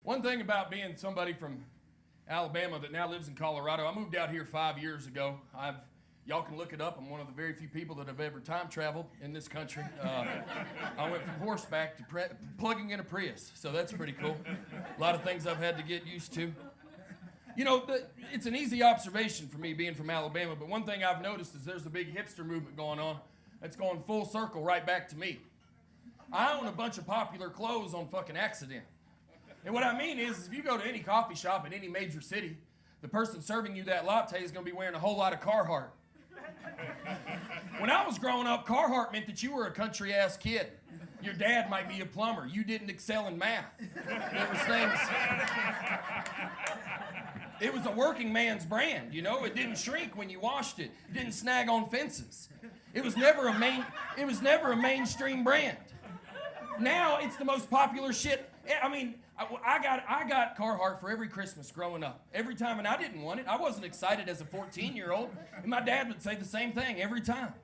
One thing about being somebody from Alabama that now lives in Colorado, I moved out here 5 years ago. Y'all can look it up. I'm one of the very few people that have ever time traveled in this country. I went from horseback to plugging in a Prius, so that's pretty cool. A lot of things I've had to get used to. You know, it's an easy observation for me being from Alabama, but one thing I've noticed is there's a big hipster movement going on that's going full circle right back to me. I own a bunch of popular clothes on fucking accident. And what I mean is, if you go to any coffee shop in any major city, the person serving you that latte is going to be wearing a whole lot of Carhartt. When I was growing up, Carhartt meant that you were a country-ass kid. Your dad might be a plumber. You didn't excel in math. It was a working man's brand, you know? It didn't shrink when you washed it. It didn't snag on fences. It was never a mainstream brand. Now it's the most popular shit. I mean, I got Carhartt for every Christmas growing up. Every time, and I didn't want it. I wasn't excited as a 14-year-old. And my dad would say the same thing every time.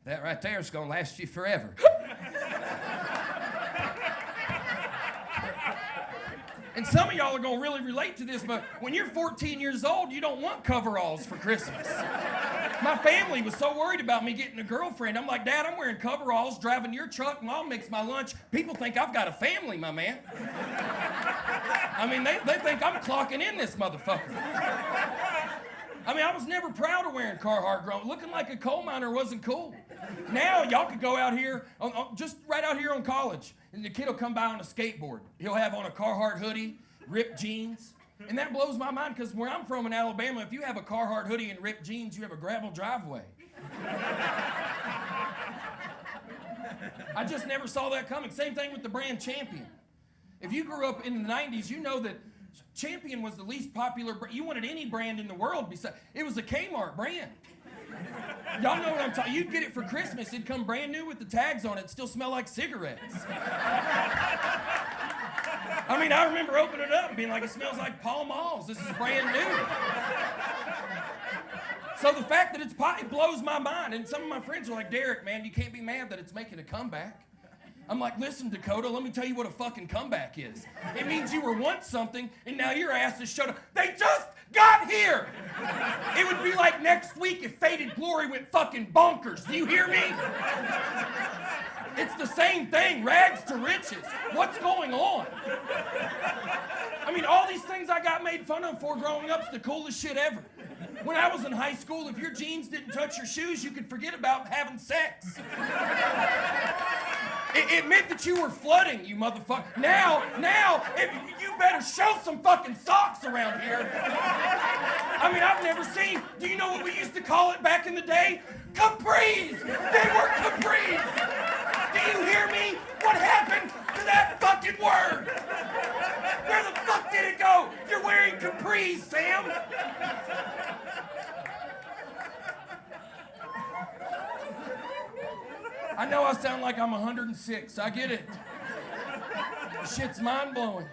That right there is gonna last you forever. And some of y'all are gonna really relate to this, but when you're 14 years old, you don't want coveralls for Christmas. My family was so worried about me getting a girlfriend. I'm like, Dad, I'm wearing coveralls, driving your truck, Mom makes my lunch. People think I've got a family, my man. I mean, they think I'm clocking in this motherfucker. I mean, I was never proud of wearing Carhartt growing. Looking like a coal miner wasn't cool. Now, y'all could go out here, just right out here on College, and the kid will come by on a skateboard. He'll have on a Carhartt hoodie, ripped jeans. And that blows my mind, because where I'm from in Alabama, if you have a Carhartt hoodie and ripped jeans, you have a gravel driveway. I just never saw that coming. Same thing with the brand Champion. If you grew up in the 90s, you know that Champion was the least popular brand. You wanted any brand in the world besides. It was a Kmart brand. Y'all know what I'm talking. You'd get it for Christmas. It'd come brand new with the tags on it. It'd still smell like cigarettes. I mean, I remember opening it up and being like, it smells like Pall Malls. This is brand new. So the fact that it blows my mind. And some of my friends are like, Derrick, man, you can't be mad that it's making a comeback. I'm like, listen, Dakota, let me tell you what a fucking comeback is. It means you were once something, and now your ass has showed up. They just got here! It would be like next week if Faded Glory went fucking bonkers. Do you hear me? It's the same thing, rags to riches. What's going on? I mean, all these things I got made fun of for growing up is the coolest shit ever. When I was in high school, if your jeans didn't touch your shoes, you could forget about having sex. It meant that you were flooding, you motherfucker. Now, you better show some fucking socks around here. I mean, I've never seen, do you know what we used to call it back in the day? Capris! They were capris! Do you hear me? What happened to that fucking word? Where the fuck did it go? You're wearing capris, Sam! I know I sound like I'm 106. I get it. Shit's mind-blowing.